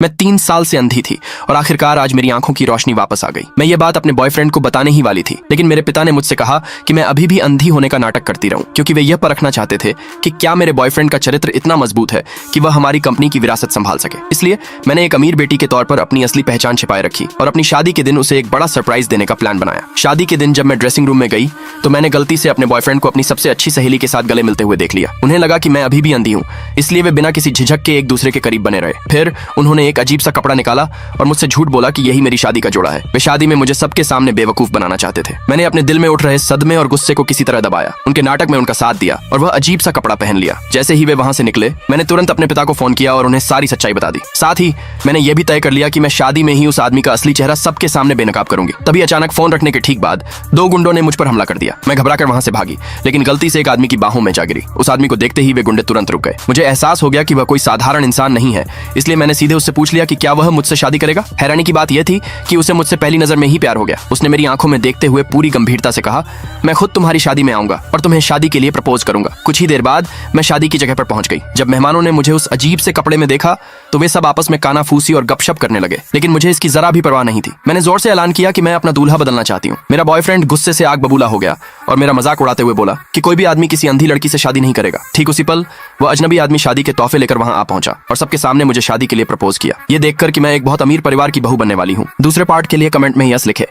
मैं 3 साल से अंधी थी और आखिरकार आज मेरी आंखों की रोशनी वापस आ गई। मैं ये बात अपने बॉयफ्रेंड को बताने ही वाली थी, लेकिन मेरे पिता ने मुझसे कहा कि मैं अभी भी अंधी होने का नाटक करती रहूं, क्योंकि वे यह परखना चाहते थे कि क्या मेरे बॉयफ्रेंड का चरित्र इतना मजबूत है कि वह हमारी कंपनी की विरासत संभाल सके। इसलिए मैंने एक अमीर बेटी के तौर पर अपनी असली पहचान छिपाए रखी और अपनी शादी के दिन उसे एक बड़ा सरप्राइज देने का प्लान बनाया। शादी के दिन जब मैं ड्रेसिंग रूम में गई तो मैंने गलती से अपने बॉयफ्रेंड को अपनी सबसे अच्छी सहेली के साथ गले मिलते हुए देख लिया। उन्हें लगा कि मैं अभी भी अंधी हूँ, इसलिए वे बिना किसी झिझक के एक दूसरे के करीब बने रहे। फिर उन्होंने एक अजीब सा कपड़ा निकाला और मुझसे झूठ बोला कि यही मेरी शादी का जोड़ा है। वे शादी में मुझे सबके सामने बेवकूफ बनाना चाहते थे। मैंने अपने दिल में उठ रहे सदमे और गुस्से को किसी तरह दबाया, उनके नाटक में उनका साथ दिया और वह अजीब सा कपड़ा पहन लिया। जैसे ही वे वहां से निकले, मैंने तुरंत अपने पिता को फोन किया और उन्हें सारी सच्चाई बता दी। साथ ही मैंने यह भी तय कर लिया कि मैं शादी में ही उस आदमी का असली चेहरा सबके सामने बेनकाब करूंगी। तभी अचानक फोन रखने के ठीक बाद 2 गुंडों ने मुझ पर हमला कर दिया। मैं घबराकर वहां से भागी, लेकिन गलती से एक आदमी की बाहों में जा गिरी। उस आदमी को देखते ही वे गुंडे तुरंत रुक गए। मुझे एहसास हो गया कि वह कोई साधारण इंसान नहीं है, इसलिए मैंने सीधे उससे पूछ लिया कि क्या वह मुझसे शादी करेगा। हैरानी की बात यह थी कि उसे मुझसे पहली नजर में ही प्यार हो गया। उसने मेरी आंखों में देखते हुए पूरी गंभीरता से कहा, मैं खुद तुम्हारी शादी में आऊंगा और तुम्हें शादी के लिए प्रपोज करूंगा। कुछ ही देर बाद मैं शादी की जगह पर पहुंच गई। जब मेहमानों ने मुझे उस अजीब से कपड़े में देखा तो वे सब आपस में कानाफूसी और गपशप करने लगे, लेकिन मुझे इसकी जरा भी परवाह नहीं थी। मैंने जोर से ऐलान किया कि मैं अपना दूल्हा बदलना चाहती हूँ। मेरा बॉयफ्रेंड गुस्से से आग बबूला हो गया और मेरा मजाक उड़ाते हुए बोला कि कोई भी आदमी किसी अंधी लड़की से शादी नहीं करेगा। ठीक उसी पल वह अजनबी आदमी शादी के तोहफे लेकर वहां आ पहुंचा और सबके सामने मुझे शादी के लिए प्रपोज किया। ये देखकर कि मैं एक बहुत अमीर परिवार की बहू बनने वाली हूँ। दूसरे पार्ट के लिए कमेंट में यस लिखे।